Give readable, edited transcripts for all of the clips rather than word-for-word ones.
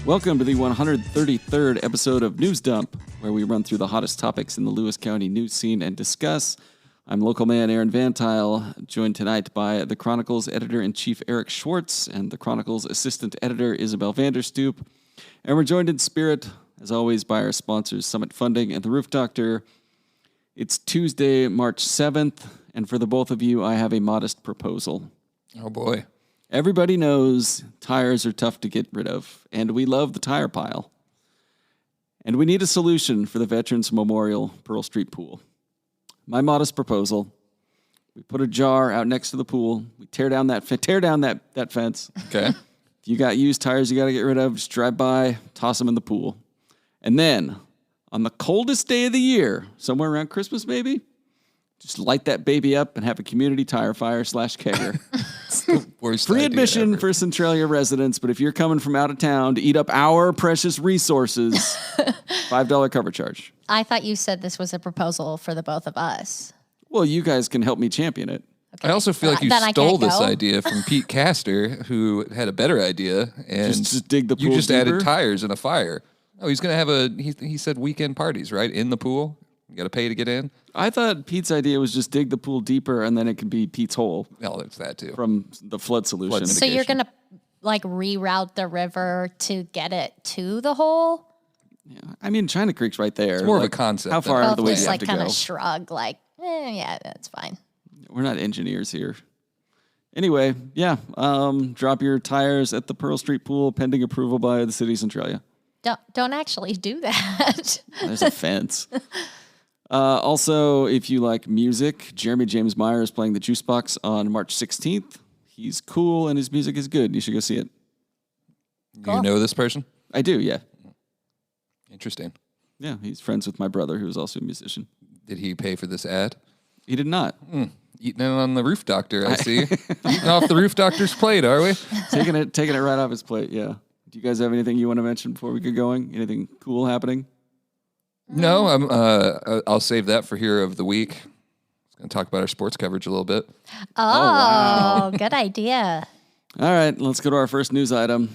Welcome to the 133rd episode of News Dump, where we run through the hottest topics in the Lewis County news scene and discuss. I'm local man Aaron Van Tile, joined tonight by the Chronicle's editor-in-chief Eric Schwartz and the Chronicle's assistant editor Isabel Vanderstoop. And we're joined in spirit, as always, by our sponsors Summit Funding and The Roof Doctor. It's Tuesday, March 7th, and for the both of you, I have a modest proposal. Oh boy. Everybody knows tires are tough to get rid of, and we love the tire pile. And we need a solution for the Veterans Memorial Pearl Street Pool. My modest proposal, we put a jar out next to the pool, we tear down that fence. Okay. If you got used tires you got to get rid of, just drive by, toss them in the pool. And then, on the coldest day of the year, somewhere around Christmas maybe, just light that baby up and have a community tire fire / kegger. Worst Free idea admission ever. for Centralia residents, but if you're coming from out of town to eat up our precious resources, $5 cover charge. I thought you said this was a proposal for the both of us. Well, you guys can help me champion it. Okay. I also feel like you Then I stole can't this go? idea from Pete Castor, who had a better idea, and Just dig the you pool just deeper? added tires and a fire. Oh, he's gonna have he said weekend parties, right? In the pool. You got to pay to get in. I thought Pete's idea was just dig the pool deeper and then it can be Pete's hole No, there's that too. from the flood solution. So you're going to like reroute the river to get it to the hole? I mean, China Creek's right there. It's more of a concept How than far out of the Both way do just you have like to kind go? of shrug like, yeah, that's fine. We're not engineers here. Anyway, yeah, drop your tires at the Pearl Street Pool pending approval by the city of Centralia. Don't actually do that. There's a fence. Also, if you like music, Jeremy James Meyer is playing the Juice Box on March 16th. He's cool and his music is good. You should go see it. Do you know this person? I do, yeah. Interesting. Yeah, he's friends with my brother, who's also a musician. Did he pay for this ad? He did not. Eating it on the Roof Doctor, I see. Eating off the Roof Doctor's plate, are we? taking it right off his plate, yeah. Do you guys have anything you want to mention before we get going? Anything cool happening? No, I'll save that for Hero of the Week. I was going to talk about our sports coverage a little bit. Oh, good idea. All right, let's go to our first news item.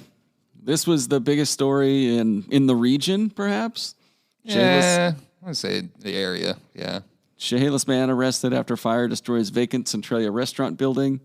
This was the biggest story in the region, perhaps? Yeah, I would say the area, yeah. Chehalis man arrested after fire destroys vacant Centralia restaurant building.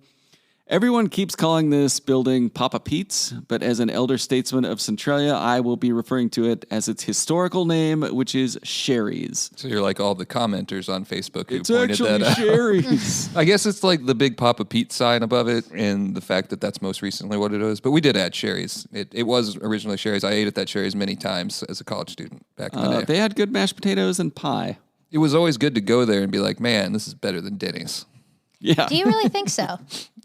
Everyone keeps calling this building Papa Pete's, but as an elder statesman of Centralia, I will be referring to it as its historical name, which is Shari's. So you're like all the commenters on Facebook who It's pointed actually that out. Shari's. I guess it's like the big Papa Pete sign above it and the fact that that's most recently what it is. But we did add Sherry's. It was originally Sherry's. I ate at that Sherry's many times as a college student back in the day. They had good mashed potatoes and pie. It was always good to go there and be like, man, this is better than Denny's. Yeah. Do you really think so?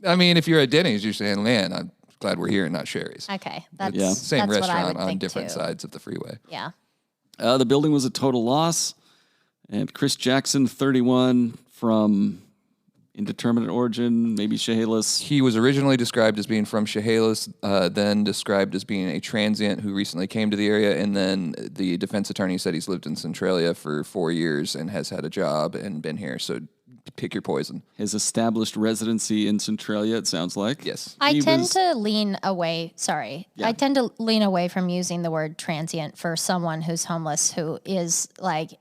I mean, if you're at Denny's, you're saying, man, I'm glad we're here and not Sherry's. Okay. That's, Yeah. Same that's what I restaurant would on think different too. sides of the freeway. Yeah. The building was a total loss. And Chris Jackson, 31, from indeterminate origin, maybe Chehalis. He was originally described as being from Chehalis, then described as being a transient who recently came to the area, and then the defense attorney said he's lived in Centralia for 4 years and has had a job and been here. So pick your poison. His established residency in Centralia, it sounds like. Yes. I He tend was- to lean away. Sorry. Yeah. I tend to lean away from using the word transient for someone who's homeless who is like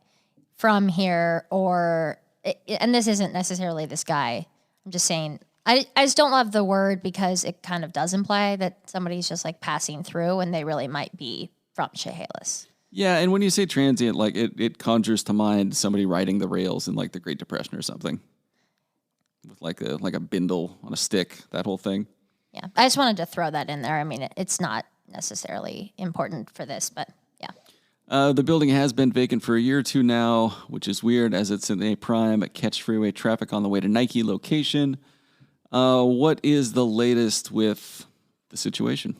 from here and this isn't necessarily this guy. I'm just saying, I just don't love the word because it kind of does imply that somebody's just like passing through and they really might be from Chehalis. Yeah, and when you say transient, like it conjures to mind somebody riding the rails in like the Great Depression or something. With like a bindle on a stick, that whole thing. Yeah. I just wanted to throw that in there. I mean, it's not necessarily important for this, but yeah. The building has been vacant for a year or two now, which is weird as it's in a prime catch freeway traffic on the way to Nike location. What is the latest with the situation?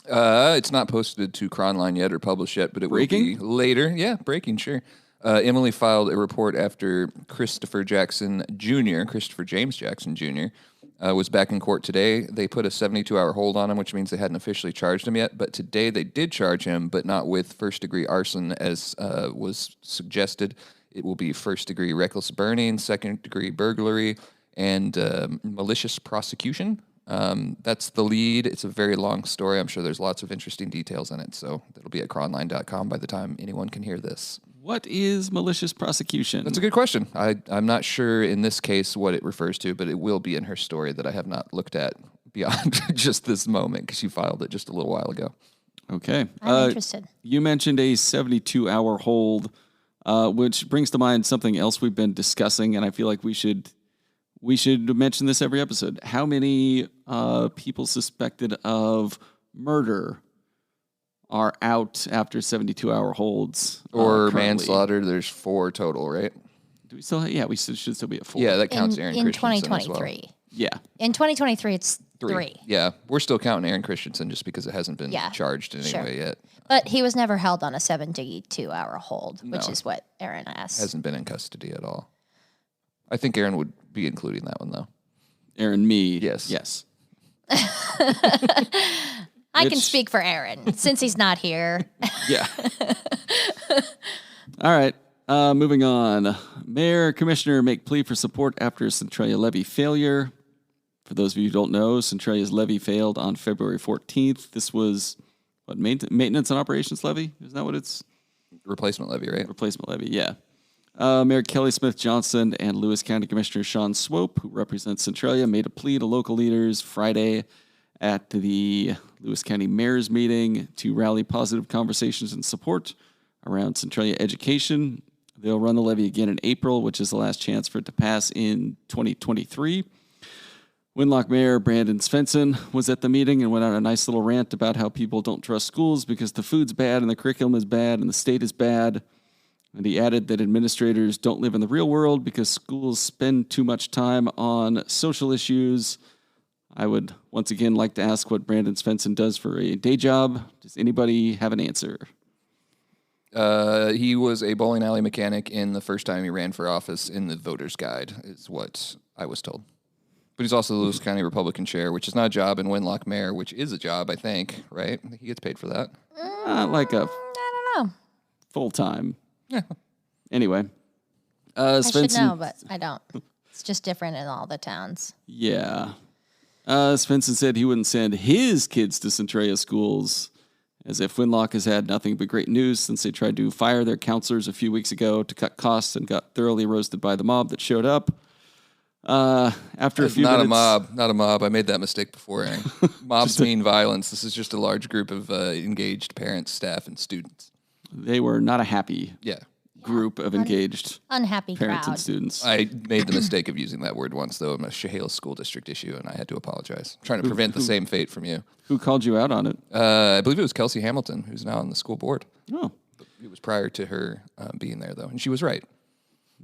It's not posted to Cronline yet or published yet, but it will be later. Yeah, breaking, sure. Emily filed a report after Christopher James Jackson Jr., was back in court today. They put a 72-hour hold on him, which means they hadn't officially charged him yet. But today they did charge him, but not with first-degree arson as was suggested. It will be first-degree reckless burning, second-degree burglary, and malicious prosecution. That's the lead. It's a very long story. I'm sure there's lots of interesting details in it. So it'll be at cronline.com by the time anyone can hear this. What is malicious prosecution? That's a good question. I'm not sure in this case what it refers to, but it will be in her story that I have not looked at beyond just this moment because she filed it just a little while ago. Okay. I'm interested. You mentioned a 72-hour hold, which brings to mind something else we've been discussing, and I feel like we should mention this every episode. How many people suspected of murder are out after 72-hour holds? Or manslaughter, there's 4 total, right? Do we still? Yeah, we should still be at 4. Yeah, that counts Aaron in Christensen 2023. as well. Yeah. In 2023, it's 3. Yeah, we're still counting Aaron Christensen just because it hasn't been charged in any way yet. But he was never held on a 72-hour hold, which is what Aaron asked. Hasn't been in custody at all. I think Aaron would be including that one, though. Aaron, me. Yes. I can speak for Aaron since he's not here. Yeah. All right. Moving on. Mayor, Commissioner make plea for support after Centralia levy failure. For those of you who don't know, Centralia's levy failed on February 14th. This was, what, maintenance and operations levy? Isn't that what it's? Replacement levy, right? Replacement levy, yeah. Mayor Kelly Smith Johnson and Lewis County Commissioner Sean Swope, who represents Centralia, made a plea to local leaders Friday at the Lewis County Mayor's meeting to rally positive conversations and support around Centralia education. They'll run the levy again in April, which is the last chance for it to pass in 2023. Winlock Mayor Brandon Svensson was at the meeting and went on a nice little rant about how people don't trust schools because the food's bad and the curriculum is bad and the state is bad. And he added that administrators don't live in the real world because schools spend too much time on social issues. I would once again like to ask what Brandon Svensson does for a day job. Does anybody have an answer? He was a bowling alley mechanic in the first time he ran for office in the voter's guide, is what I was told. But he's also the Lewis County Republican chair, which is not a job, and Winlock mayor, which is a job, I think, right? He gets paid for that. Like a I don't know. full-time. Yeah. Anyway. I Svensson, should know, but I don't. It's just different in all the towns. Yeah. Svensson said he wouldn't send his kids to Centralia schools, as if Winlock has had nothing but great news since they tried to fire their counselors a few weeks ago to cut costs and got thoroughly roasted by the mob that showed up. After a few minutes... Not a mob. I made that mistake before, Aaron. Mobs mean violence. This is just a large group of engaged parents, staff, and students. They were not a happy group of engaged unhappy parents crowd. and students. I made the mistake of using that word once, though, in a Chehalis school district issue, and I had to apologize. I'm trying to prevent the same fate from you. Who called you out on it? I believe it was Kelsey Hamilton, who's now on the school board. Oh. It was prior to her being there, though, and she was right.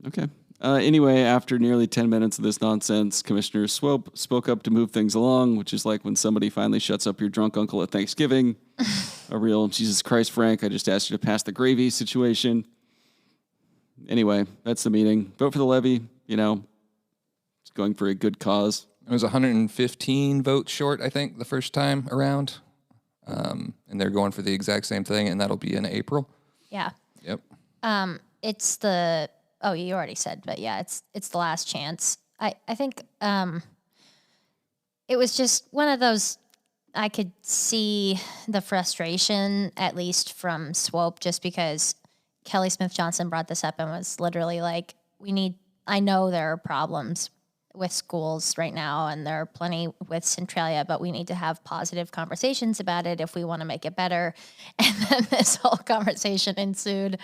Okay. Anyway, after nearly 10 minutes of this nonsense, Commissioner Swope spoke up to move things along, which is like when somebody finally shuts up your drunk uncle at Thanksgiving. A real Jesus Christ, Frank, I just asked you to pass the gravy situation. Anyway, that's the meeting. Vote for the levy. You know, it's going for a good cause. It was 115 votes short, I think, the first time around. And they're going for the exact same thing, and that'll be in April. Yeah. Yep. It's the... Oh, you already said, but yeah, it's the last chance. I think it was just one of those. I could see the frustration, at least from Swope, just because Kelly Smith Johnson brought this up and was literally like, I know there are problems with schools right now, and there are plenty with Centralia, but we need to have positive conversations about it if we want to make it better. And then this whole conversation ensued.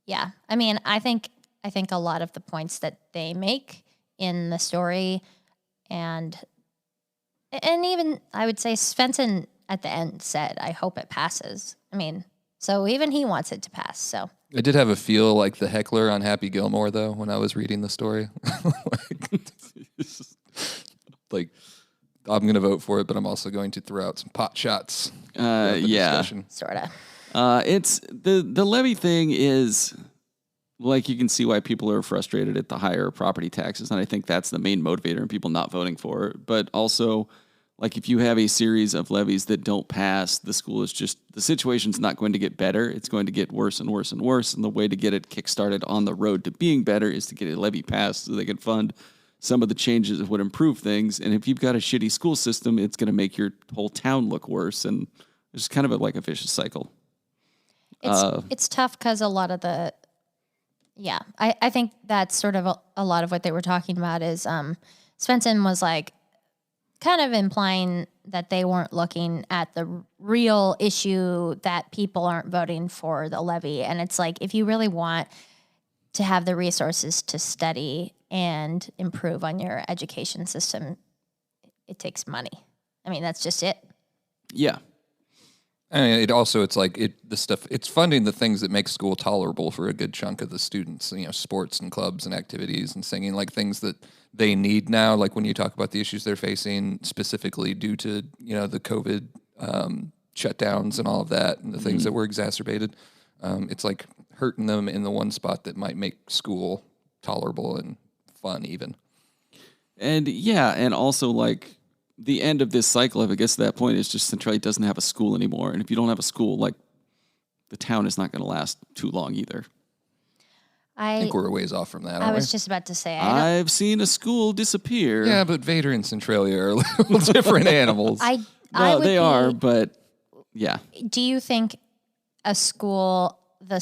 Yeah, I mean, I think a lot of the points that they make in the story, and even I would say Svensson at the end said, "I hope it passes." I mean, so even he wants it to pass. So I did have a feel like the heckler on Happy Gilmore, though, when I was reading the story. like, I'm going to vote for it, but I'm also going to throw out some pot shots. Discussion. Sort of. It's the levy thing is, like, you can see why people are frustrated at the higher property taxes, and I think that's the main motivator in people not voting for it. But also, like, if you have a series of levies that don't pass, the situation's not going to get better. It's going to get worse and worse and worse, and the way to get it kickstarted on the road to being better is to get a levy passed so they can fund some of the changes would improve things. And if you've got a shitty school system, it's going to make your whole town look worse. And it's kind of like a vicious cycle. It's tough because a lot of the, I think that's sort of a lot of what they were talking about is Svensson was like kind of implying that they weren't looking at the real issue that people aren't voting for the levy. And it's like, if you really want to have the resources to study and improve on your education system, it takes money. I mean, that's just it. Yeah. And it's funding the things that make school tolerable for a good chunk of the students, sports and clubs and activities and singing, like things that they need now. Like when you talk about the issues they're facing specifically due to, the COVID shutdowns and all of that and the things that were exacerbated, it's like hurting them in the one spot that might make school tolerable and fun even. And and also like, the end of this cycle, if it gets to that point, is just Centralia doesn't have a school anymore. And if you don't have a school, like, the town is not going to last too long either. I think we're a ways off from that, I was just about to say. I've seen a school disappear. Yeah, but Vader and Centralia are a little different animals. They are, but yeah. Do you think a school a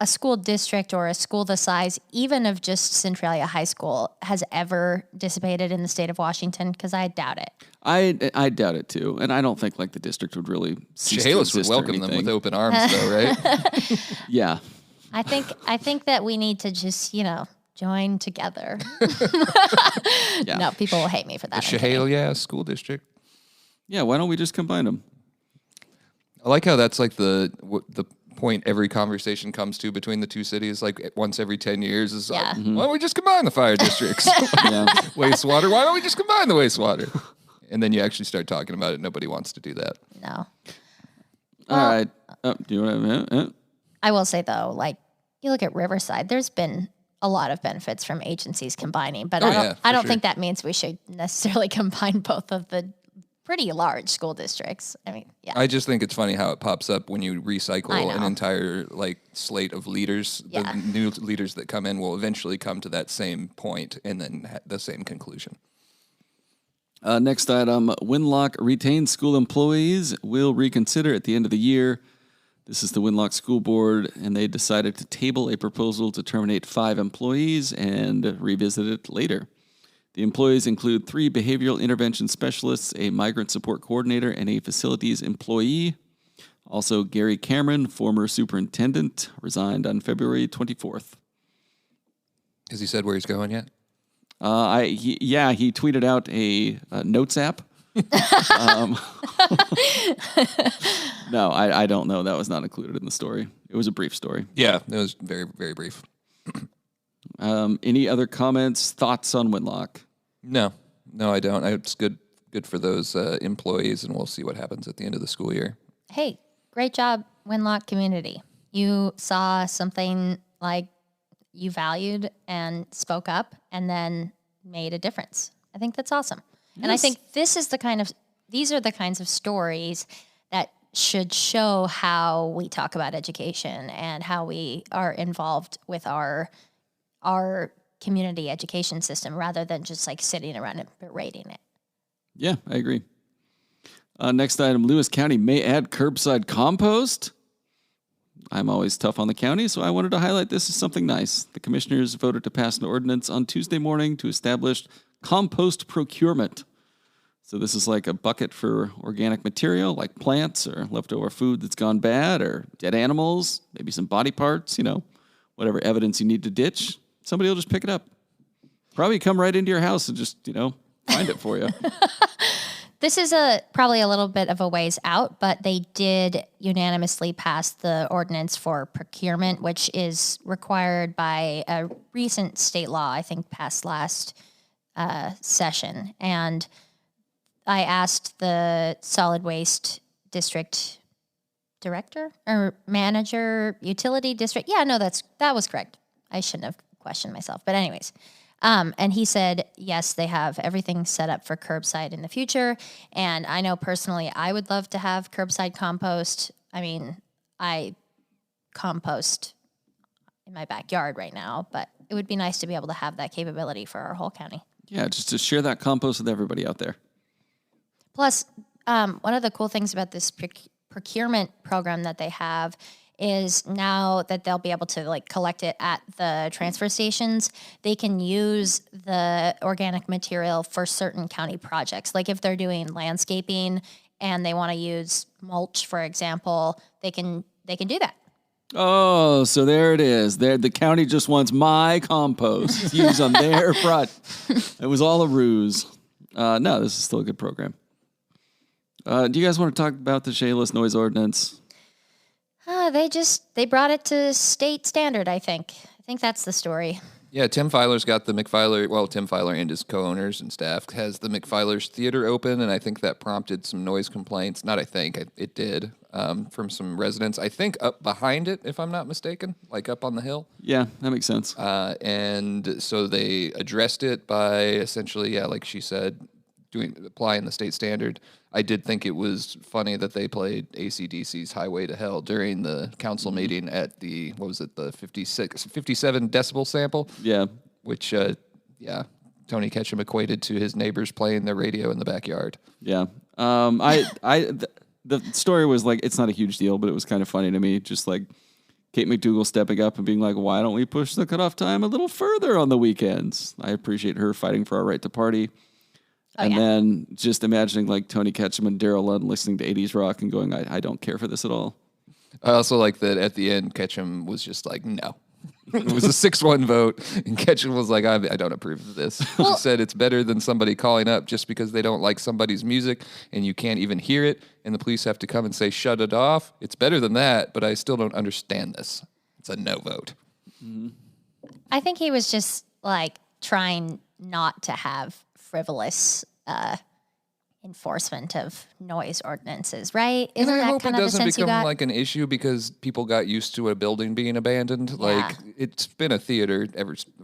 school district or a school the size even of just Centralia High School has ever dissipated in the state of Washington? Because I doubt it. I doubt it too, and I don't think like the district would really. Chehalis would welcome them with open arms, though, right? Yeah. I think that we need to just join together. Yeah. No, people will hate me for that. The Chehalis school district. Yeah, why don't we just combine them? I like how that's like the point every conversation comes to between the two cities, like once every 10 years is like, why don't we just combine the fire districts? Wastewater, why don't we just combine the wastewater? And then you actually start talking about it. Nobody wants to do that. No. All right. Do you want to? I will say though, like you look at Riverside, there's been a lot of benefits from agencies combining, but I don't think that means we should necessarily combine both of the pretty large school districts. I mean, yeah. I just think it's funny how it pops up when you recycle an entire slate of leaders. Yeah. The new leaders that come in will eventually come to that same point and then the same conclusion. Next item, Winlock retained school employees will reconsider at the end of the year. This is the Winlock School Board, and they decided to table a proposal to terminate 5 employees and revisit it later. The employees include 3 behavioral intervention specialists, a migrant support coordinator, and a facilities employee. Also, Gary Cameron, former superintendent, resigned on February 24th. Has he said where he's going yet? He tweeted out a notes app. No, I don't know. That was not included in the story. It was a brief story. Yeah, it was very, very brief. Any other comments, thoughts on Winlock? No, I don't. It's good for those employees, and we'll see what happens at the end of the school year. Hey, great job, Winlock community. You saw something like you valued and spoke up and then made a difference. I think that's awesome. Yes. And I think these are the kinds of stories that should show how we talk about education and how we are involved with our community education system rather than just like sitting around and berating it. Yeah, I agree. Next item, Lewis County may add curbside compost. I'm always tough on the county, so I wanted to highlight this as something nice. The commissioners voted to pass an ordinance on Tuesday morning to establish compost procurement. So this is like a bucket for organic material, like plants or leftover food that's gone bad or dead animals, maybe some body parts, whatever evidence you need to ditch. Somebody will just pick it up. Probably come right into your house and just, find it for you. This is probably a little bit of a ways out, but they did unanimously pass the ordinance for procurement, which is required by a recent state law, I think passed last session. And I asked the solid waste district director or manager, utility district. Yeah, no, that was correct. I shouldn't have questioned myself. But anyways, and he said, yes, they have everything set up for curbside in the future. And I know personally I would love to have curbside compost. I mean, I compost in my backyard right now, but it would be nice to be able to have that capability for our whole county. Yeah, just to share that compost with everybody out there. Plus, one of the cool things about this procurement program that they have is now that they'll be able to like collect it at the transfer stations, they can use the organic material for certain county projects. Like if they're doing landscaping and they want to use mulch, for example, they can do that. Oh, so there it is. There, the county just wants my compost to use on their project. It was all a ruse. No, this is still a good program. Do you guys want to talk about the Chehalis noise ordinance? They brought it to state standard, I think. I think that's the story. Yeah, Tim Filer's got the McFiler. Well, Tim Filer and his co-owners and staff has the McFiler's Theater open, and I think that prompted some noise complaints. Not I think, it did, from some residents. I think up behind it, if I'm not mistaken, like up on the hill. Yeah, that makes sense. And so they addressed it by essentially, yeah, like she said, applying the state standard. I did think it was funny that they played AC/DC's Highway to Hell during the council meeting at the, what was it, the 57 decibel sample? Yeah. Which, Tony Ketchum equated to his neighbors playing their radio in the backyard. Yeah. The story was like, it's not a huge deal, but it was kind of funny to me. Just like Kate McDougal stepping up and being like, why don't we push the cutoff time a little further on the weekends? I appreciate her fighting for our right to party. Then just imagining like Tony Ketchum and Daryl Lund listening to 80s rock and going, I don't care for this at all. I also like that at the end, Ketchum was just like, no. It was a 6-1 vote, and Ketchum was like, I don't approve of this. He said it's better than somebody calling up just because they don't like somebody's music and you can't even hear it, and the police have to come and say, shut it off. It's better than that, but I still don't understand this. It's a no vote. Mm-hmm. I think he was just like trying not to have frivolous enforcement of noise ordinances, right? Isn't and I that hope kind it of the doesn't sense you become got? like an issue because people got used to a building being abandoned. Like it's been a theater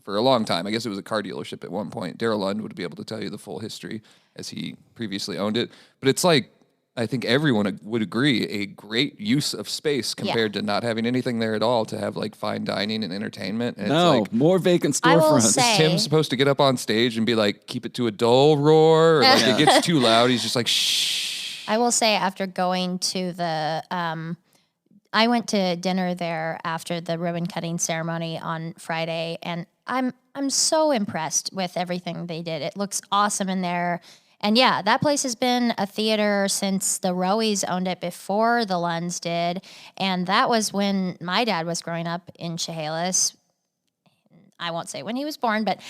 for a long time. I guess it was a car dealership at one point. Daryl Lund would be able to tell you the full history as he previously owned it. But it's like, I think everyone would agree, a great use of space compared to not having anything there at all to have like fine dining and entertainment. And No, it's like, more vacant I will storefronts. say- is Tim supposed to get up on stage and be like, keep it to a dull roar? Or like it gets too loud, he's just like, shh. I will say after going to the, I went to dinner there after the ribbon cutting ceremony on Friday, and I'm so impressed with everything they did. It looks awesome in there. And yeah, that place has been a theater since the Rowies owned it before the Lunds did. And that was when my dad was growing up in Chehalis. I won't say when he was born, but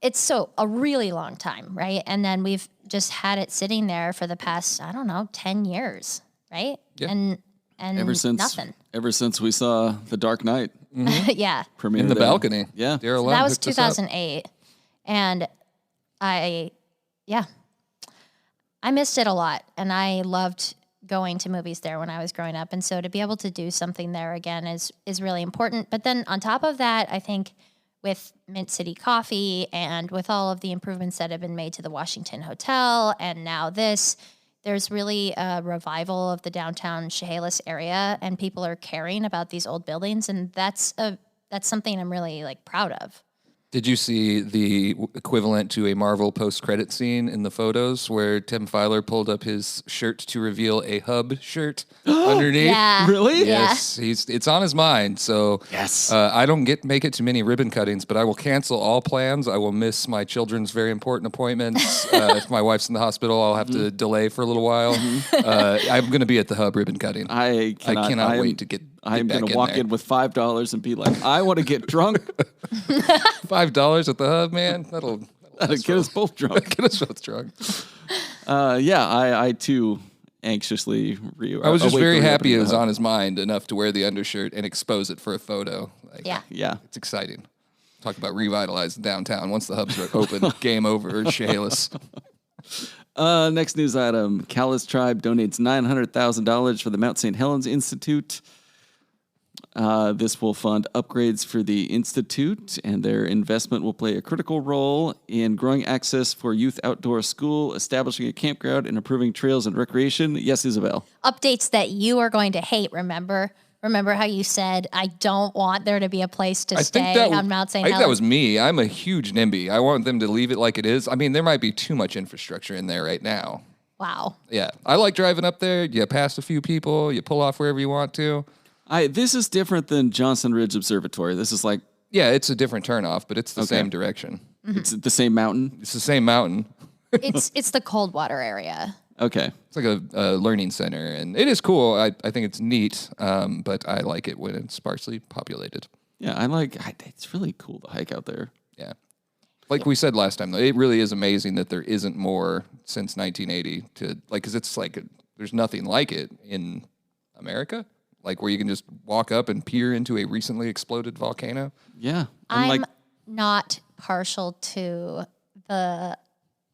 it's so a really long time, right? And then we've just had it sitting there for the past, 10 years, right? Yeah. And Ever since we saw The Dark Knight yeah. premiere In the there. balcony. Yeah. Daryl Lund That was hooked us up. 2008. And I missed it a lot, and I loved going to movies there when I was growing up. And so to be able to do something there again is really important. But then on top of that, I think with Mint City Coffee and with all of the improvements that have been made to the Washington Hotel and now this, there's really a revival of the downtown Chehalis area, and people are caring about these old buildings, and that's something I'm really like proud of. Did you see the equivalent to a Marvel post-credit scene in the photos where Tim Filer pulled up his shirt to reveal a Hub shirt underneath? Yeah. Really? Yes, it's on his mind. So Yes. I don't make it to many ribbon cuttings, but I will cancel all plans. I will miss my children's very important appointments. If my wife's in the hospital, I'll have to delay for a little while. I'm going to be at the Hub ribbon cutting. I cannot wait to get I'm back going to in walk there. in with $5 and be like, I want to get drunk. $5 at the Hub, man. That'll Get us both drunk. get us both drunk. I too anxiously I was just await very the happy reopening it of was the Hub. on his mind enough to wear the undershirt and expose it for a photo. Like, Yeah. Yeah. It's exciting. Talk about revitalizing downtown. Once the Hubs are open, game over, Chehalis. Next news item. Chehalis Tribe donates $900,000 for the Mount St. Helens Institute. This will fund upgrades for the Institute, and their investment will play a critical role in growing access for youth outdoor school, establishing a campground, and improving trails and recreation. Yes, Isabel. Updates that you are going to hate, remember? Remember how you said, I don't want there to be a place to stay on Mount St. I think Helens? that was me. I'm a huge NIMBY. I want them to leave it like it is. I mean, there might be too much infrastructure in there right now. Wow. Yeah. I like driving up there. You pass a few people. You pull off wherever you want to. This is different than Johnson Ridge Observatory. This is like... Yeah, it's a different turnoff, but it's the same direction. Mm-hmm. It's the same mountain? It's the same mountain. It's the Coldwater area. Okay. It's like a learning center, and it is cool. I think it's neat, but I like it when it's sparsely populated. Yeah, it's really cool to hike out there. Yeah. Like we said last time, though, it really is amazing that there isn't more since 1980 because it's like there's nothing like it in America, like where you can just walk up and peer into a recently exploded volcano. Yeah. I'm not partial to the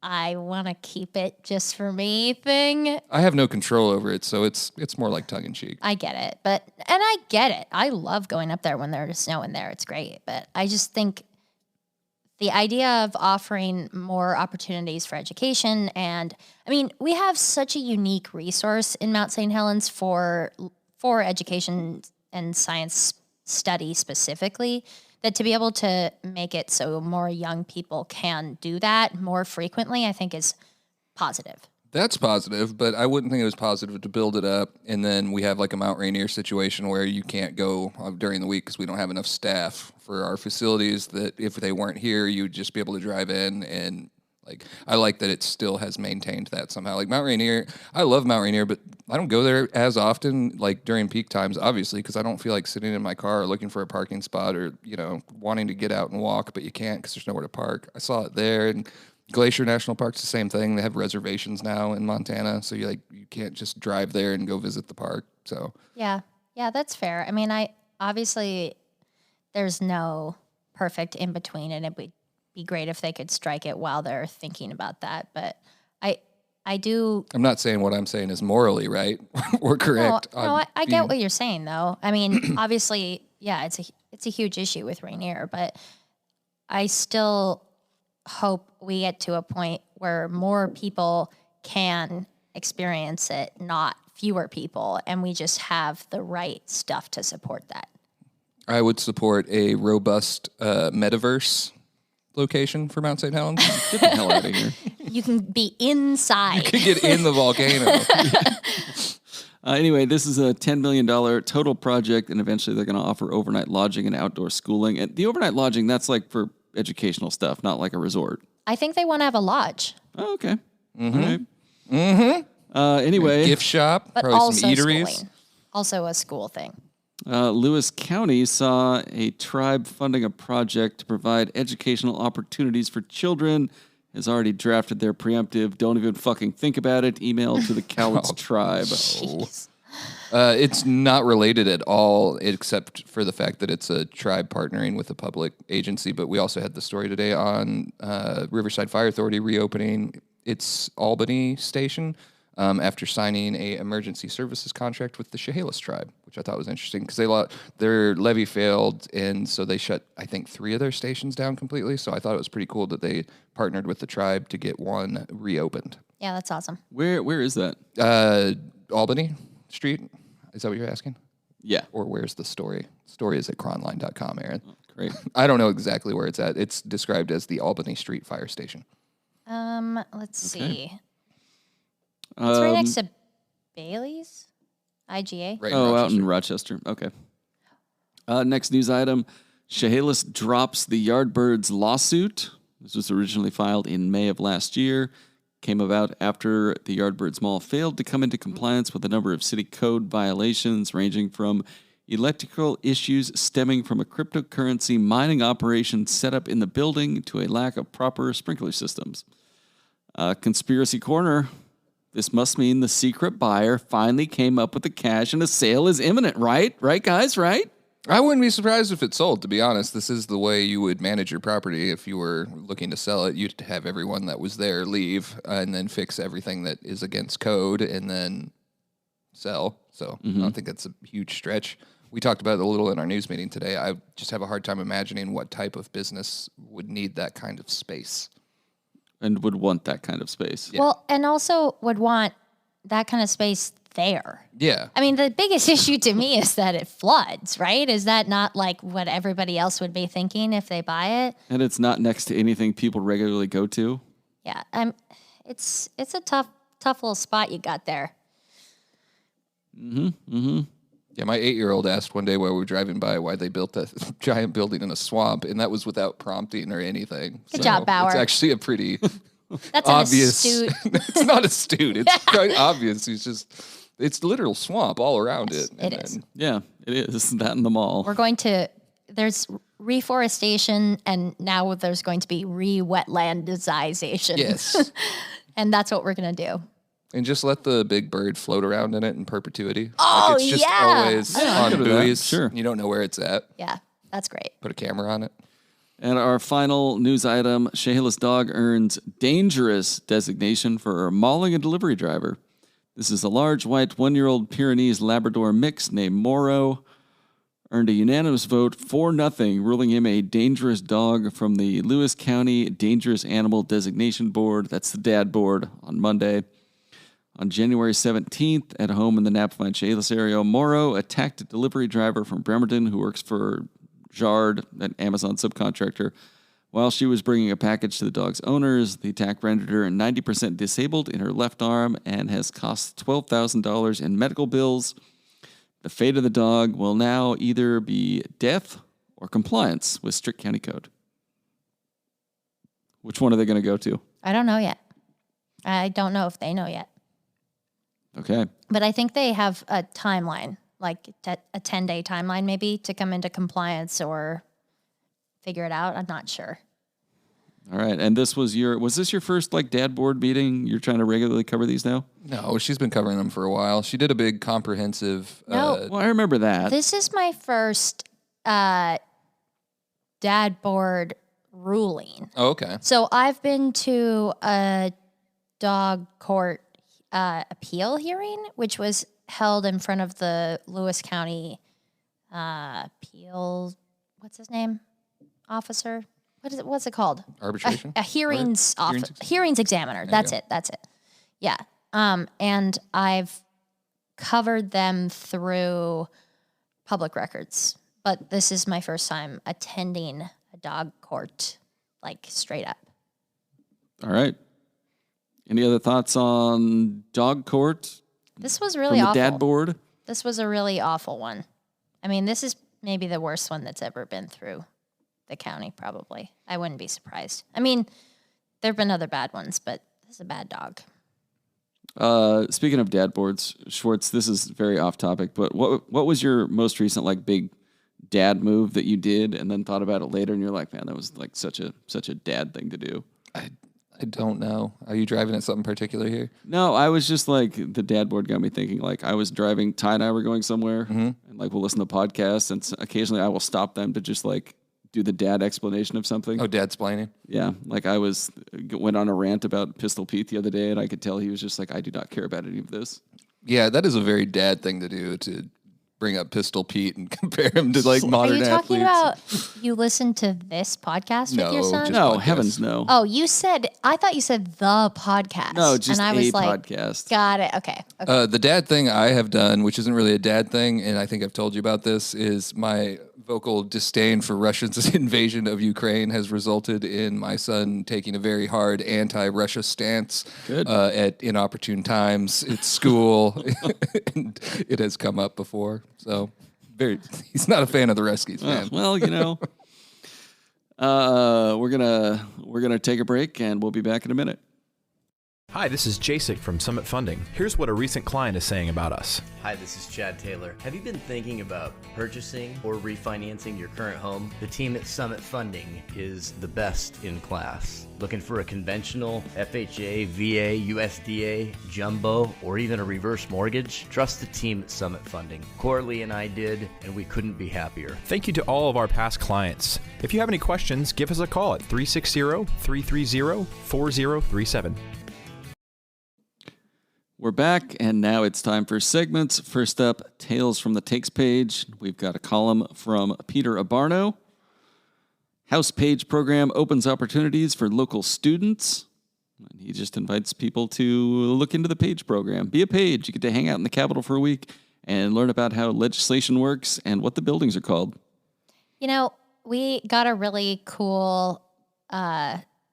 I want to keep it just for me thing. I have no control over it, so it's more like tongue in cheek. I get it, and I get it. I love going up there when there's snow in there. It's great, but I just think the idea of offering more opportunities for education, and I mean, we have such a unique resource in Mount St. Helens for education and science study specifically, that to be able to make it so more young people can do that more frequently, I think is positive. That's positive, but I wouldn't think it was positive to build it up, and then we have like a Mount Rainier situation where you can't go during the week because we don't have enough staff for our facilities, that if they weren't here, you'd just be able to drive in. And like, I like that it still has maintained that somehow. Like Mount Rainier, I love Mount Rainier, but I don't go there as often, like during peak times, obviously, because I don't feel like sitting in my car or looking for a parking spot or, wanting to get out and walk, but you can't because there's nowhere to park. I saw it there, and Glacier National Park's the same thing. They have reservations now in Montana, so you can't just drive there and go visit the park. So yeah, that's fair. I mean, obviously there's no perfect in between, and it would be great if they could strike it while they're thinking about that. But I do. I'm not saying what I'm saying is morally right or correct. No, I get what you're saying, though. I mean, obviously, yeah, it's a huge issue with Rainier, but I still hope we get to a point where more people can experience it, not fewer people, and we just have the right stuff to support that. I would support a robust metaverse location for Mount St. Helens. Get the hell out of here. You can be inside. You can get in the volcano. Anyway, this is a $10 million total project, and eventually they're going to offer overnight lodging and outdoor schooling. And the overnight lodging, that's like for educational stuff, not like a resort. I think they want to have a lodge. Oh, okay. Mm-hmm. All right. Mm-hmm. Anyway. A gift shop, but probably also some eateries. schooling. Also a school thing. Lewis County saw a tribe funding a project to provide educational opportunities for children. Has already drafted their preemptive, don't even fucking think about it, email to the Cowlitz tribe. It's not related at all, except for the fact that it's a tribe partnering with a public agency. But we also had the story today on Riverside Fire Authority reopening its Albany station after signing a emergency services contract with the Chehalis tribe, which I thought was interesting because their levee failed, and so they shut, I think, 3 of their stations down completely. So I thought it was pretty cool that they partnered with the tribe to get one reopened. Yeah, that's awesome. Where is that? Albany Street. Is that what you're asking? Yeah. Or where's the story? Story is at cronline.com, Aaron. Oh, great. I don't know exactly where it's at. It's described as the Albany Street Fire Station. Let's see. It's right next to Bailey's, IGA. Right out in Rochester. Okay. Next news item. Chehalis drops the Yardbirds lawsuit. This was originally filed in May of last year. Came about after the Yardbirds Mall failed to come into compliance with a number of city code violations, ranging from electrical issues stemming from a cryptocurrency mining operation set up in the building to a lack of proper sprinkler systems. Conspiracy Corner. This must mean the secret buyer finally came up with the cash and a sale is imminent, right? Right, guys, right? I wouldn't be surprised if it sold, to be honest. This is the way you would manage your property if you were looking to sell it. You'd have everyone that was there leave and then fix everything that is against code and then sell. So I don't think that's a huge stretch. We talked about it a little in our news meeting today. I just have a hard time imagining what type of business would need that kind of space. And would want that kind of space. Yeah. Well, and also would want that kind of space there. Yeah. I mean, the biggest issue to me is that it floods, right? Is that not like what everybody else would be thinking if they buy it? And it's not next to anything people regularly go to. Yeah, it's a tough little spot you got there. Yeah, my 8-year-old asked one day while we were driving by why they built a giant building in a swamp, and that was without prompting or anything. Good job, Bauer. It's actually a pretty That's obvious. an astute. It's not astute. It's quite obvious. It's literal swamp all around it. It is. Yeah, it is. That in the mall. There's reforestation, and now there's going to be re-wetlandization. Yes. And that's what we're going to do. And just let the big bird float around in it in perpetuity. Oh, it's just yeah. always on could do that. buoys. Sure. You don't know where it's at. Yeah, that's great. Put a camera on it. And our final news item, Chehalis dog earns dangerous designation for mauling a delivery driver. This is a large white 1-year-old Pyrenees Labrador mix named Moro. Earned a unanimous vote 4-0, ruling him a dangerous dog from the Lewis County Dangerous Animal Designation Board. That's the DAD board on Monday. On January 17th, at home in the Napavine Chehalis area, Moro attacked a delivery driver from Bremerton who works for Jard, an Amazon subcontractor. While she was bringing a package to the dog's owners, the attack rendered her 90% disabled in her left arm and has cost $12,000 in medical bills. The fate of the dog will now either be death or compliance with strict county code. Which one are they going to go to? I don't know yet. I don't know if they know yet. Okay. But I think they have a timeline, like a 10-day timeline maybe to come into compliance or figure it out. I'm not sure. All right. And was this your first DAD board meeting? You're trying to regularly cover these now? No, she's been covering them for a while. She did a big comprehensive. No. Well, I remember that. This is my first DAD board ruling. Oh, okay. So I've been to a dog court appeal hearing, which was held in front of the Lewis County appeal. What's his name? Officer. What's it called? Arbitration? A hearings officer. Hearings examiner. That's it. Yeah. And I've covered them through public records, but this is my first time attending a dog court, straight up. All right. Any other thoughts on dog court? This was really from the awful. DAD board? This was a really awful one. I mean, this is maybe the worst one that's ever been through the county, probably. I wouldn't be surprised. I mean, there have been other bad ones, but this is a bad dog. Speaking of DAD boards, Schwartz, this is very off topic, but what was your most recent big dad move that you did and then thought about it later and you're like, man, that was such a dad thing to do? I don't know. Are you driving at something particular here? No, I was just the dad board got me thinking I was driving, Ty and I were going somewhere and we'll listen to podcasts and occasionally I will stop them to just do the dad explanation of something. Oh, dad's-plaining? Yeah. I went on a rant about Pistol Pete the other day and I could tell he was just I do not care about any of this. Yeah, that is a very dad thing to do, to bring up Pistol Pete and compare him to modern athletes. Are you talking about you listen to this podcast with your son? No, podcasts. heavens no. Oh, I thought you said the podcast. No, just and I was podcast. Got it. Okay. The dad thing I have done, which isn't really a dad thing, and I think I've told you about this, is my vocal disdain for Russia's invasion of Ukraine has resulted in my son taking a very hard anti-Russia stance at inopportune times at school. And it has come up before. So he's not a fan of the Ruskies, man. Well, we're gonna take a break and we'll be back in a minute. Hi, this is Jasek from Summit Funding. Here's what a recent client is saying about us. Hi, this is Chad Taylor. Have you been thinking about purchasing or refinancing your current home? The team at Summit Funding is the best in class. Looking for a conventional FHA, VA, USDA, jumbo, or even a reverse mortgage? Trust the team at Summit Funding. Corley and I did, and we couldn't be happier. Thank you to all of our past clients. If you have any questions, give us a call at 360-330-4037. We're back, and now it's time for segments. First up, Tales from the Takes page. We've got a column from Peter Abarno. House Page program opens opportunities for local students. And he just invites people to look into the page program. Be a page. You get to hang out in the Capitol for a week and learn about how legislation works and what the buildings are called. You know, we got a really cool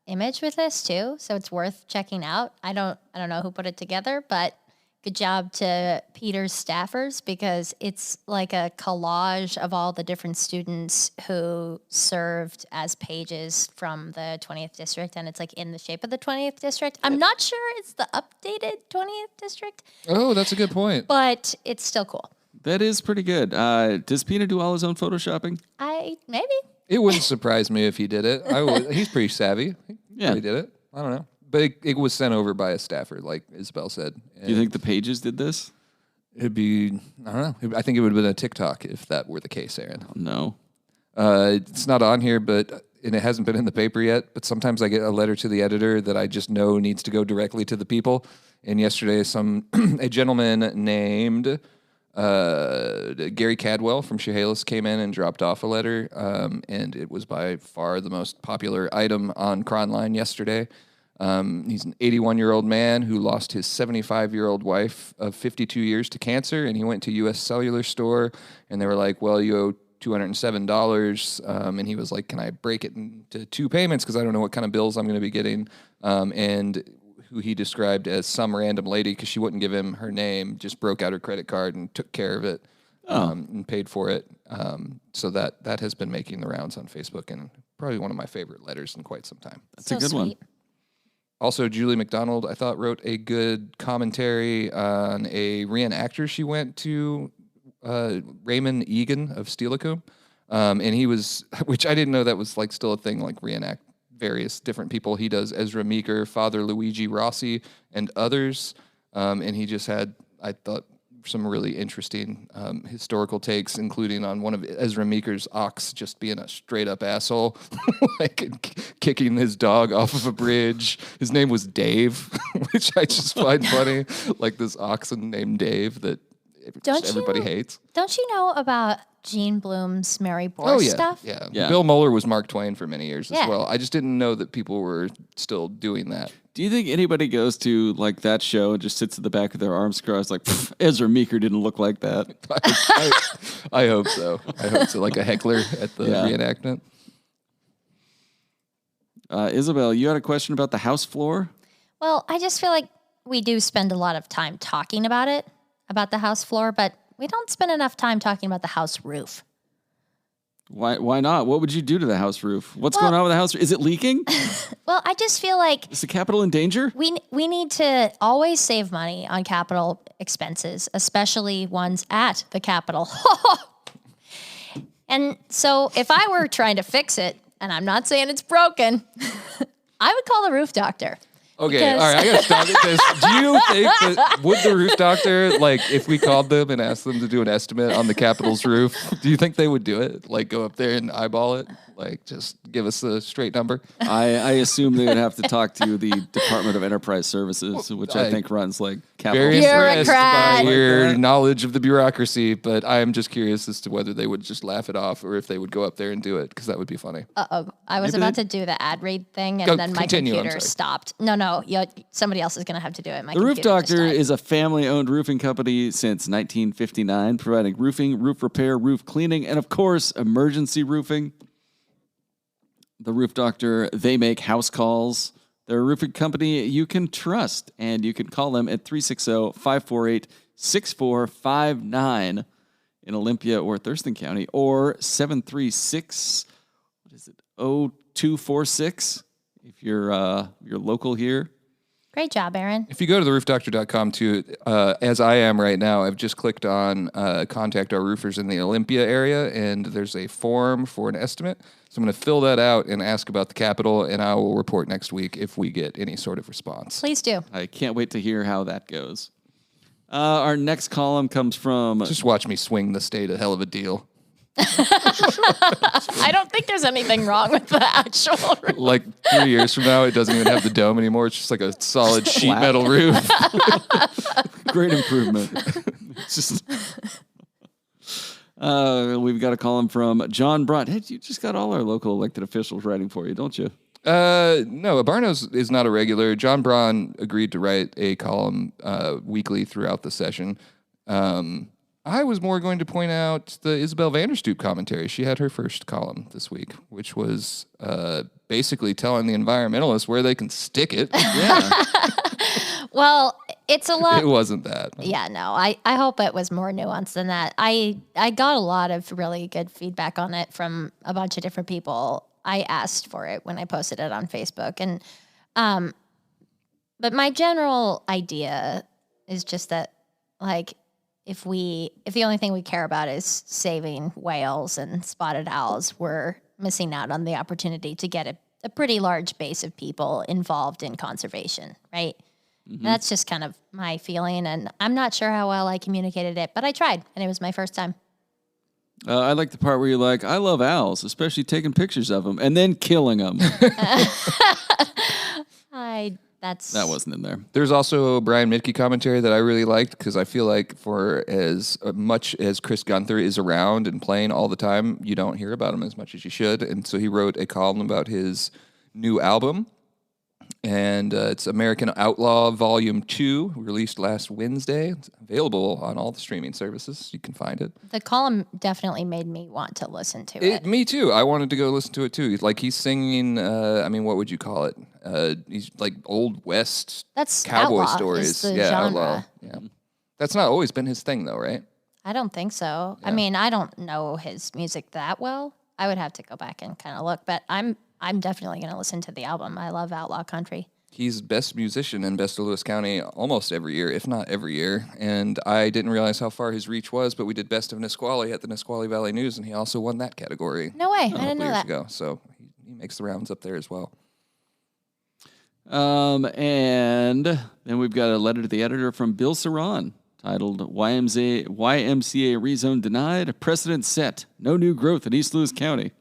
image with this too, so it's worth checking out. I don't know who put it together, but good job to Peter's staffers, because it's like a collage of all the different students who served as pages from the 20th district, and it's like in the shape of the 20th district. I'm not sure it's the updated 20th district. Oh, that's a good point. But it's still cool. That is pretty good. Does Peter do all his own photoshopping? Maybe. It wouldn't surprise me if he did it. He's pretty savvy. Yeah. He did it. I don't know. But it was sent over by a staffer, like Isabel said. Do you think the pages did this? It'd be, I don't know. I think it would have been a TikTok if that were the case, Aaron. No. It's not on here, and it hasn't been in the paper yet, but sometimes I get a letter to the editor that I just know needs to go directly to the people. And yesterday, a gentleman named Gary Cadwell from Chehalis came in and dropped off a letter, and it was by far the most popular item on Cronline yesterday. He's an 81-year-old man who lost his 75-year-old wife of 52 years to cancer, and he went to U.S. Cellular store, and they were like, well, you owe $207, and he was like, can I break it into 2 payments because I don't know what kind of bills I'm going to be getting, and who he described as some random lady, because she wouldn't give him her name, just broke out her credit card and took care of it and paid for it. So that has been making the rounds on Facebook, and probably one of my favorite letters in quite some time. That's a good one. Also, Julie McDonald, I thought, wrote a good commentary on a reenactor she went to, Raymond Egan of Steelicombe. And he was, which I didn't know that was like still a thing, like reenact various different people. He does Ezra Meeker, Father Luigi Rossi, and others. And he just had, I thought, some really interesting historical takes, including on one of Ezra Meeker's ox just being a straight up asshole, like kicking his dog off of a bridge. His name was Dave, which I just find funny. Like this oxen named Dave that everybody hates. Don't you know about Gene Bloom's Mary Bohr stuff? Yeah. Bill Mueller was Mark Twain for many years as well. I just didn't know that people were still doing that. Do you think anybody goes to like that show and just sits at the back of their arms crossed like, Ezra Meeker didn't look like that? I hope so. Like a heckler at the reenactment. Isabel, you had a question about the House floor? Well, I just feel like we do spend a lot of time talking about it, about the House floor, but we don't spend enough time talking about the House roof. Why not? What would you do to the House roof? What's going on with the House roof? Is it leaking? Well, I just feel like... Is the Capitol in danger? We need to always save money on Capitol expenses, especially ones at the Capitol. And so if I were trying to fix it, and I'm not saying it's broken, I would call the roof doctor. Okay, all right, I gotta stop at this. Do you think that, would the roof doctor, like, if we called them and asked them to do an estimate on the Capitol's roof, do you think they would do it? Like, go up there and eyeball it? Like, just give us a straight number? I assume they would have to talk to the Department of Enterprise Services, which I think runs like Capitol. Very impressed by your knowledge of the bureaucracy, but I am just curious as to whether they would just laugh it off or if they would go up there and do it, because that would be funny. Uh-oh. I was about to do the ad read thing, and then my computer stopped. No, somebody else is going to have to do it. The Roof Doctor is a family-owned roofing company since 1959, providing roofing, roof repair, roof cleaning, and, of course, emergency roofing. The Roof Doctor, they make house calls. They're a roofing company you can trust, and you can call them at 360-548-6459 in Olympia or Thurston County, or 736-0246 if you're local here. Great job, Aaron. If you go to theroofdoctor.com too, as I am right now, I've just clicked on contact our roofers in the Olympia area, and there's a form for an estimate. So I'm going to fill that out and ask about the Capitol, and I will report next week if we get any sort of response. Please do. I can't wait to hear how that goes. Our next column comes from... Just watch me swing the state a hell of a deal. I don't think there's anything wrong with the actual roof. Like 3 years from now, it doesn't even have the dome anymore. It's just like a solid sheet metal roof. Great improvement. Just... we've got a column from John Brunt. Hey, you just got all our local elected officials writing for you, don't you? No, Abarno's is not a regular. John Braun agreed to write a column weekly throughout the session. I was more going to point out the Isabel Vanderstoep commentary. She had her first column this week, which was basically telling the environmentalists where they can stick it. Yeah. Well, it's a lot. It wasn't that. Yeah, no, I hope it was more nuanced than that. I got a lot of really good feedback on it from a bunch of different people. I asked for it when I posted it on Facebook. And, but my general idea is just that, like, if the only thing we care about is saving whales and spotted owls, we're missing out on the opportunity to get a pretty large base of people involved in conservation, right? Mm-hmm. That's just kind of my feeling, and I'm not sure how well I communicated it, but I tried, and it was my first time. I like the part where you're like, I love owls, especially taking pictures of them and then killing them. That wasn't in there. There's also a Brian Mitke commentary that I really liked because I feel like for as much as Chris Gunther is around and playing all the time, you don't hear about him as much as you should. And so he wrote a column about his new album. And it's American Outlaw Volume 2, released last Wednesday. It's available on all the streaming services. You can find it. The column definitely made me want to listen to it. Me too. I wanted to go listen to it too. Like he's singing, what would you call it? He's like Old West cowboy outlaw stories. Is the genre. Outlaw. Yeah. That's not always been his thing though, right? I don't think so. Yeah. I mean, I don't know his music that well. I would have to go back and kind of look, but I'm definitely going to listen to the album. I love outlaw country. He's best musician in Best of Lewis County almost every year, if not every year. And I didn't realize how far his reach was, but we did Best of Nisqually at the Nisqually Valley News, and he also won that category. No way. I didn't know that. Ago. So he makes the rounds up there as well. And then we've got a letter to the editor from Bill Saran titled YMCA Rezone Denied, Precedent Set, No New Growth in East Lewis County.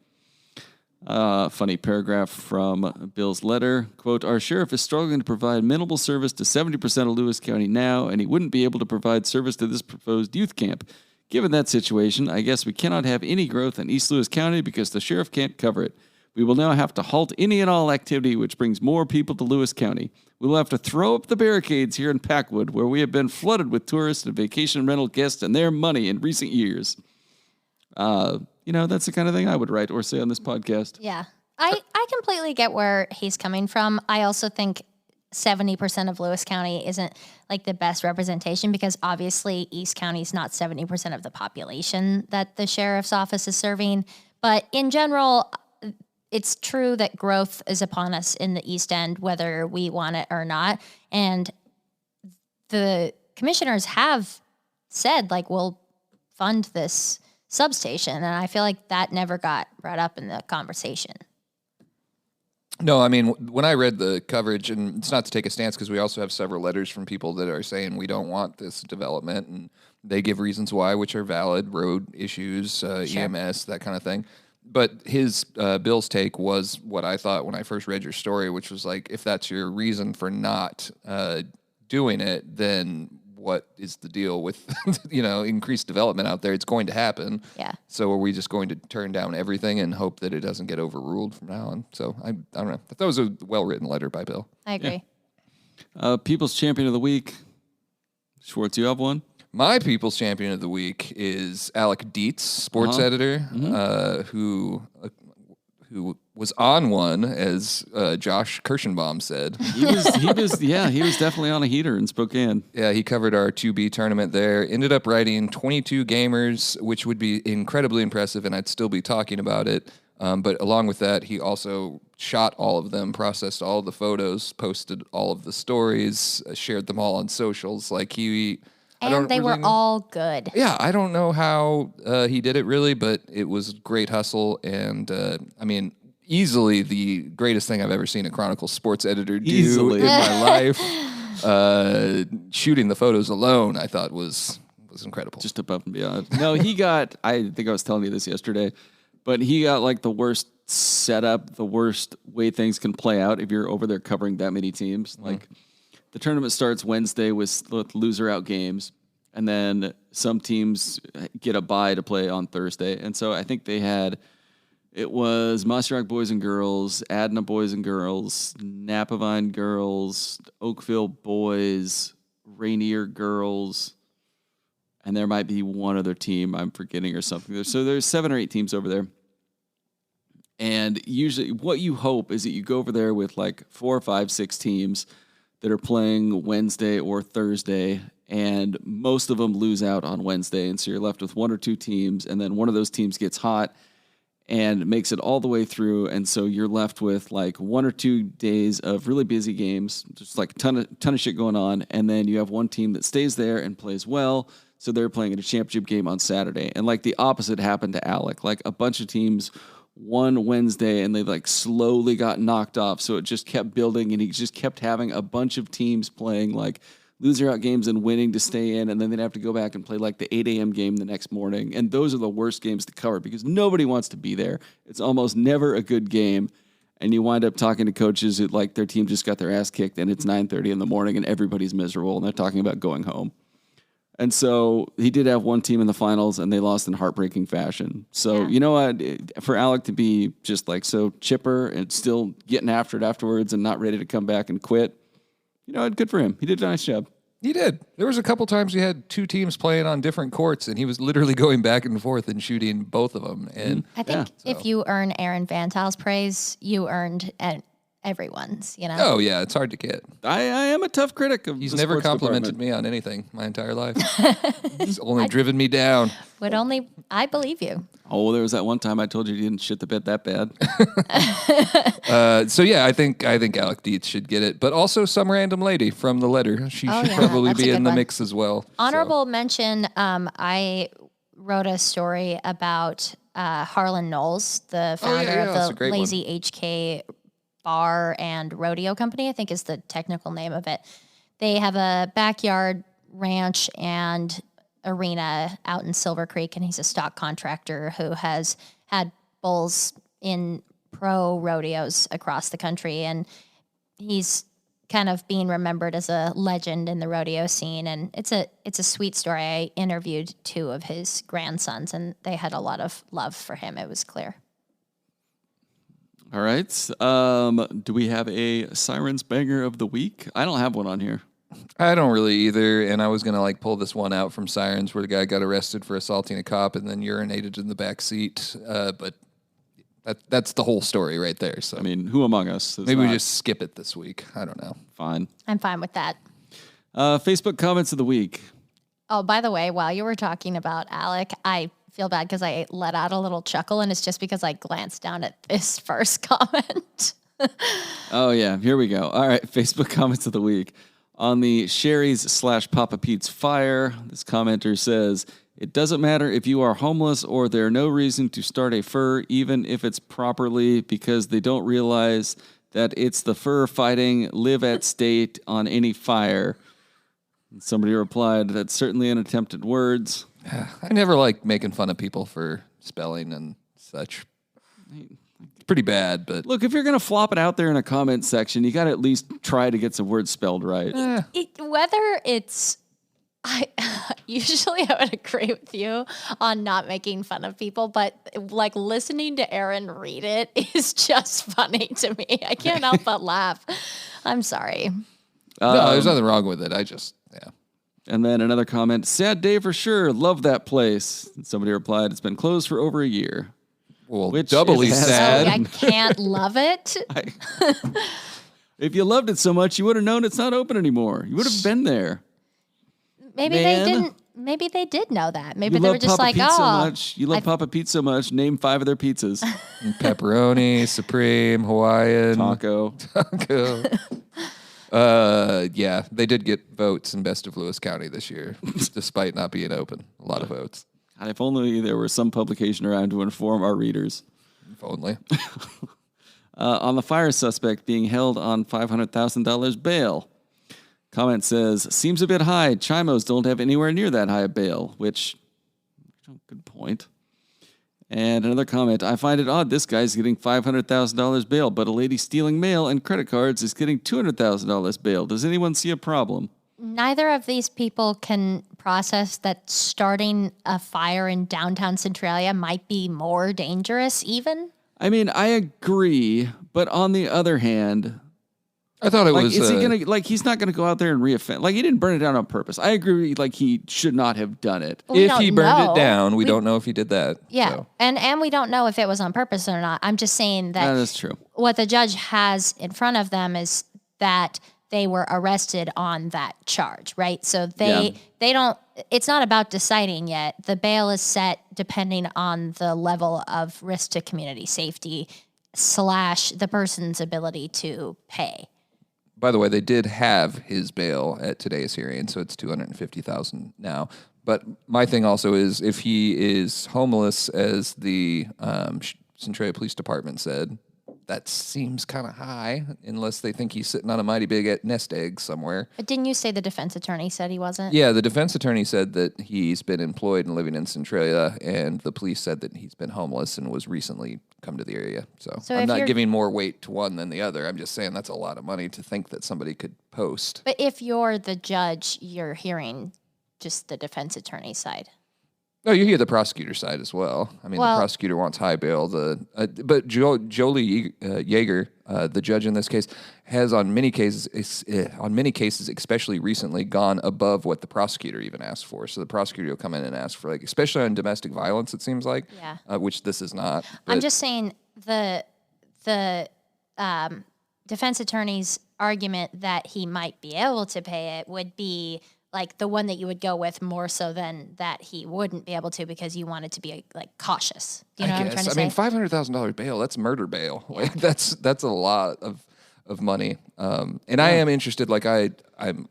Funny paragraph from Bill's letter. Quote, our sheriff is struggling to provide minimal service to 70% of Lewis County now, and he wouldn't be able to provide service to this proposed youth camp. Given that situation, I guess we cannot have any growth in East Lewis County because the sheriff can't cover it. We will now have to halt any and all activity which brings more people to Lewis County. We will have to throw up the barricades here in Packwood, where we have been flooded with tourists and vacation rental guests and their money in recent years. That's the kind of thing I would write or say on this podcast. Yeah. I completely get where he's coming from. I also think 70% of Lewis County isn't like the best representation because obviously East County is not 70% of the population that the sheriff's office is serving. But in general, it's true that growth is upon us in the East End, whether we want it or not. And the commissioners have said, like, we'll fund this substation. And I feel like that never got brought up in the conversation. No, I mean, when I read the coverage, and it's not to take a stance because we also have several letters from people that are saying we don't want this development, and they give reasons why, which are valid, road issues, sure. EMS, that kind of thing. But his Bill's take was what I thought when I first read your story, which was like, if that's your reason for not doing it, then what is the deal with increased development out there? It's going to happen. Yeah. So are we just going to turn down everything and hope that it doesn't get overruled from now on? So I don't know. I thought it was a well-written letter by Bill. I agree. Yeah. People's Champion of the Week. Schwartz, you have one? My People's Champion of the Week is Alec Dietz, sports editor, who was on one, as Josh Kirschenbaum said. He was definitely on a heater in Spokane. Yeah, he covered our 2B tournament there. Ended up writing 22 gamers, which would be incredibly impressive, and I'd still be talking about it. But along with that, he also shot all of them, processed all of the photos, posted all of the stories, shared them all on socials. And they were all good. Yeah, I don't know how he did it really, but it was great hustle. And, easily the greatest thing I've ever seen a Chronicle sports editor do in my life. Shooting the photos alone, I thought was incredible. Just above and beyond. No, he got, I think I was telling you this yesterday, but he got like the worst setup, the worst way things can play out if you're over there covering that many teams. Mm-hmm. Like, the tournament starts Wednesday with loser-out games, and then some teams get a bye to play on Thursday. And so I think they had It was Mossy Rock Boys and Girls, Adna Boys and Girls, Napavine Girls, Oakville Boys, Rainier Girls, and there might be one other team I'm forgetting or something. So there's 7 or 8 teams over there. And usually what you hope is that you go over there with like 4, 5, 6 teams that are playing Wednesday or Thursday, and most of them lose out on Wednesday. And so you're left with 1 or 2 teams, and then one of those teams gets hot and makes it all the way through. And so you're left with like 1 or 2 days of really busy games, just like ton of shit going on. And then you have one team that stays there and plays well. So they're playing in a championship game on Saturday. And like the opposite happened to Alec. Like a bunch of teams won Wednesday and they like slowly got knocked off. So it just kept building, and he just kept having a bunch of teams playing like loser out games and winning to stay in, and then they'd have to go back and play like the 8 a.m. game the next morning. And those are the worst games to cover because nobody wants to be there. It's almost never a good game. And you wind up talking to coaches who like their team just got their ass kicked and it's 9:30 in the morning and everybody's miserable and they're talking about going home. And so he did have one team in the finals and they lost in heartbreaking fashion. So, you know what? For Alec to be just like so chipper and still getting after it afterwards and not ready to come back and quit, you know, good for him. He did a nice job. He did. There was a couple times we had 2 teams playing on different courts, and he was literally going back and forth and shooting both of them. And I think if you earn Aaron Van Tile's praise, you earned everyone's, you know? Oh, yeah, it's hard to get. I am a tough critic of He's the never sports complimented department. me on anything my entire life. He's only driven me down. I believe you. Oh, there was that one time I told you didn't shit the bed that bad. So yeah, I think Alec Dietz should get it, but also some random lady from the letter. She should probably that's a be good in the one. mix as well. Honorable mention, I wrote a story about Harlan Knowles, the founder that's a of the great one. Lazy HK Bar and Rodeo Company, I think is the technical name of it. They have a backyard ranch and arena out in Silver Creek, and he's a stock contractor who has had bulls in pro rodeos across the country, and he's kind of being remembered as a legend in the rodeo scene. And it's a sweet story. I interviewed 2 of his grandsons, and they had a lot of love for him. It was clear. All right. Do we have a Sirens banger of the week? I don't have one on here. I don't really either, and I was gonna like pull this one out from Sirens where the guy got arrested for assaulting a cop and then urinated in the back seat. But that's the whole story right there. So I mean, who among us? Is maybe we not just skip it this week. I don't know. fine. I'm fine with that. Facebook comments of the week. Oh, by the way, while you were talking about Alec, I feel bad because I let out a little chuckle, and it's just because I glanced down at this first comment. Oh, yeah. Here we go. All right. Facebook comments of the week. On the Sherry's / Papa Pete's fire, this commenter says, "It doesn't matter if you are homeless or there's no reason to start a fur, even if it's properly, because they don't realize that it's the fur fighting live at state on any fire." And somebody replied, "That's certainly an attempt at words." I never like making fun of people for spelling and such. It's pretty bad, but Look, if you're going to flop it out there in a comment section, you got to at least try to get some words spelled right. Whether it's, usually I would agree with you on not making fun of people, but like listening to Aaron read it is just funny to me. I can't help but laugh. I'm sorry. no, there's nothing wrong with it. Yeah. And then another comment, "Sad day for sure. Love that place." And somebody replied, "It's been closed for over a year." Well, Which doubly it has sad. I can't love it. If you loved it so much, you would have known it's not open anymore. You would have been there. Maybe Man. they didn't. Maybe they did know that. Maybe You they love were just Papa like, Pete so oh, much. You love Papa Pete so much. Name 5 of their pizzas. Pepperoni, Supreme, Hawaiian, Taco. Yeah, they did get votes in Best of Lewis County this year, despite not being open. A lot of votes. God, if only there was some publication around to inform our readers. If only. On the fire suspect being held on $500,000 bail. Comment says, "Seems a bit high. Chimos don't have anywhere near that high a bail," which, good point. And another comment, "I find it odd this guy's getting $500,000 bail, but a lady stealing mail and credit cards is getting $200,000 bail. Does anyone see a problem?" neither of these people can process that starting a fire in downtown Centralia might be more dangerous even. I mean, I agree, but on the other hand, I thought it like, was. is he gonna like? He's not gonna go out there and reoffend. Like, he didn't burn it down on purpose. I agree. Like, he should not have done it. We if he don't burned know. it down, we don't know if he did that. Yeah, so. and we don't know if it was on purpose or not. I'm just saying that That is true. what the judge has in front of them is that they were arrested on that charge, right? So they don't. It's not about deciding yet. The bail is set depending on the level of risk to community safety / the person's ability to pay. By the way, they did have his bail at today's hearing, so it's $250,000 now. But my thing also is, if he is homeless, as the Centralia Police Department said, that seems kind of high, unless they think he's sitting on a mighty big nest egg somewhere. But didn't you say the defense attorney said he wasn't? Yeah, the defense attorney said that he's been employed and living in Centralia, and the police said that he's been homeless and was recently come to the area. So I'm if not you're- giving more weight to one than the other. I'm just saying that's a lot of money to think that somebody could post. But if you're the judge, you're hearing just the defense attorney side. No, you hear the prosecutor side as well. I mean, Well- the prosecutor wants high bail. But Jolie Yeager, the judge in this case, has on many cases, especially recently, gone above what the prosecutor even asked for. So the prosecutor will come in and ask for, like, especially on domestic violence, it seems like, Yeah. which this is not. I'm But just saying the defense attorney's argument that he might be able to pay it would be like the one that you would go with more so than that he wouldn't be able to because you wanted to be like cautious. Do you know what I'm trying to I say? mean, $500,000 bail, that's murder bail. Like, that's a lot of money. And I am interested, like I'm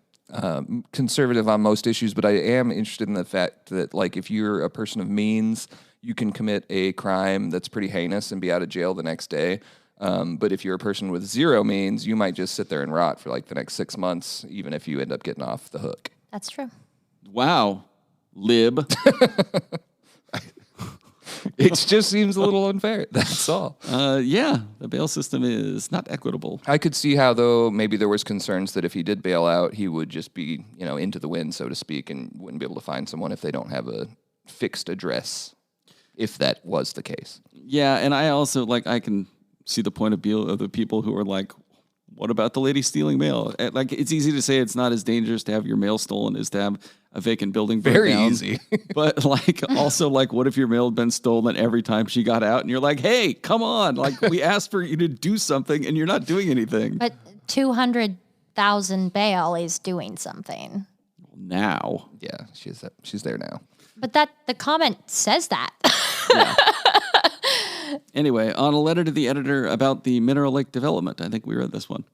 conservative on most issues, but I am interested in the fact that, like, if you're a person of means, you can commit a crime that's pretty heinous and be out of jail the next day. But if you're a person with zero means, you might just sit there and rot for like the next 6 months, even if you end up getting off the hook. That's true. Wow, lib. It just seems a little unfair. That's all. Yeah, the bail system is not equitable. I could see how, though, maybe there was concerns that if he did bail out, he would just be, into the wind, so to speak, and wouldn't be able to find someone if they don't have a fixed address, if that was the case. Yeah, and I also, like, I can see the point of view of the people who are like, what about the lady stealing mail? Like, it's easy to say it's not as dangerous to have your mail stolen as to have a vacant building burnt Very down. easy. But, like, also, like, what if your mail had been stolen every time she got out and you're like, hey, come on. Like, we asked for you to do something and you're not doing anything. But 200,000 bail is doing something. Now. Yeah, she's there now. But the comment says that. Anyway, on a letter to the editor about the Mineral Lake development, I think we read this one.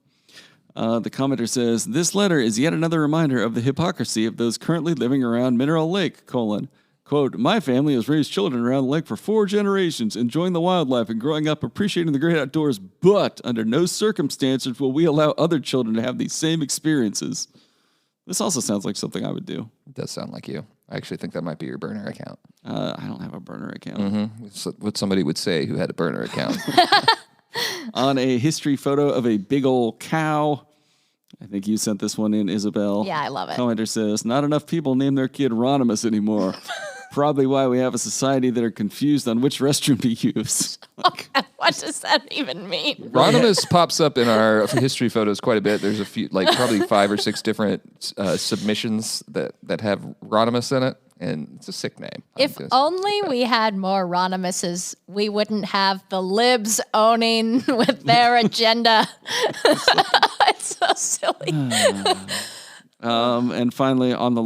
The commenter says, this letter is yet another reminder of the hypocrisy of those currently living around Mineral Lake, : quote, my family has raised children around the lake for 4 generations, enjoying the wildlife and growing up appreciating the great outdoors, but under no circumstances will we allow other children to have these same experiences. This also sounds like something I would do. It does sound like you. I actually think that might be your burner account. I don't have a burner account. Mm-hmm. It's what somebody would say who had a burner account. On a history photo of a big old cow. I think you sent this one in, Isabel. Yeah, I love it. Commenter says, not enough people name their kid Ronimus anymore. Probably why we have a society that are confused on which restroom to use. What does that even mean? Ronimus pops up in our history photos quite a bit. There's a few, like probably 5 or 6 different submissions that have Ronimus in it, and it's a sick name. If only we had more Ronimuses, we wouldn't have the libs owning with their agenda. It's so silly. And finally, on the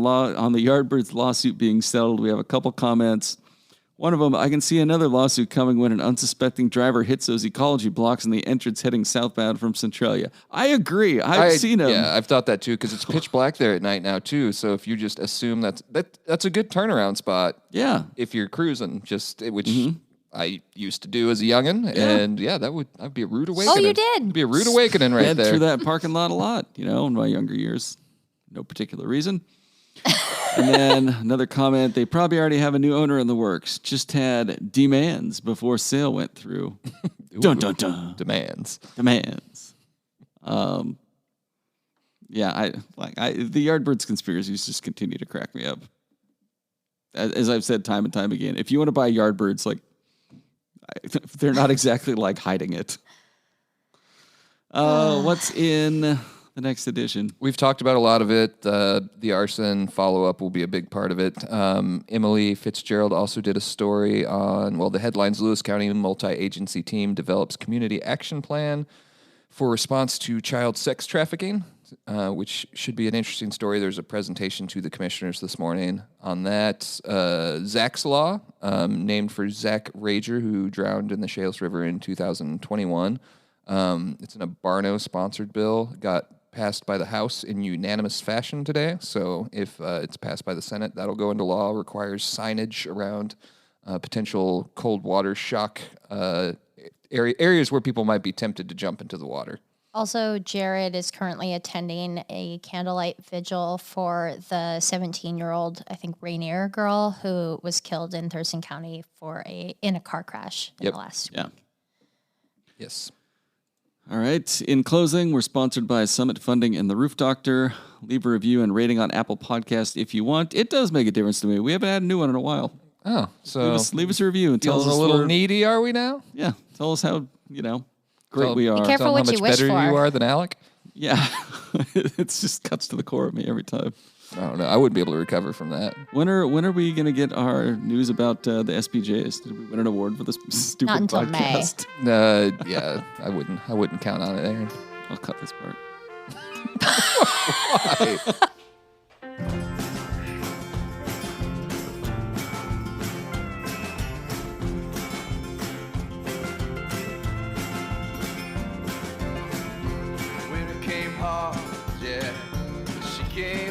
Yardbirds lawsuit being settled, we have a couple comments. One of them, I can see another lawsuit coming when an unsuspecting driver hits those ecology blocks in the entrance heading southbound from Centralia. I agree. I've seen them. Yeah, I've thought that too, because it's pitch black there at night now too. So if you just assume that's a good turnaround spot. Yeah. If you're cruising, which I used to do as a youngin', and that'd be a rude awakening. Oh, you did? It'd be a rude awakening right Head there. through that parking lot a lot, in my younger years. No particular reason. And then another comment, they probably already have a new owner in the works. Just had demands before sale went through. Dun, dun, dun. Demands. Yeah, the Yardbirds conspiracies just continue to crack me up. As I've said time and time again, if you want to buy Yardbirds, like, They're not exactly like hiding it. What's in the next edition? We've talked about a lot of it. The arson follow-up will be a big part of it. Emily Fitzgerald also did a story on, the headlines, Lewis County multi-agency team develops community action plan for response to child sex trafficking, which should be an interesting story. There's a presentation to the commissioners this morning on that. Zach's Law, named for Zach Rager, who drowned in the Chehalis River in 2021. It's in a Barno-sponsored bill. Got passed by the House in unanimous fashion today. So if it's passed by the Senate, that'll go into law. Requires signage around potential cold water shock areas where people might be tempted to jump into the water. Also, Jared is currently attending a candlelight vigil for the 17-year-old, I think, Rainier girl who was killed in Thurston County in a car crash in the last week. Yes. All right. In closing, we're sponsored by Summit Funding and The Roof Doctor. Leave a review and rating on Apple Podcast if you want. It does make a difference to me. We haven't had a new one in a while. Oh, so leave us a review and tell us a little needy, are we now? Yeah, tell us how great we are. Be careful what you wish for. How much better you are than Alec? Yeah, it just cuts to the core of me every time. I don't know. I wouldn't be able to recover from that. When are we gonna get our news about the SPJs? Did we win an award for this stupid Not until podcast? May. Yeah, I wouldn't count on it, Aaron. I'll cut this part. Why? Winter came hard, yeah, she came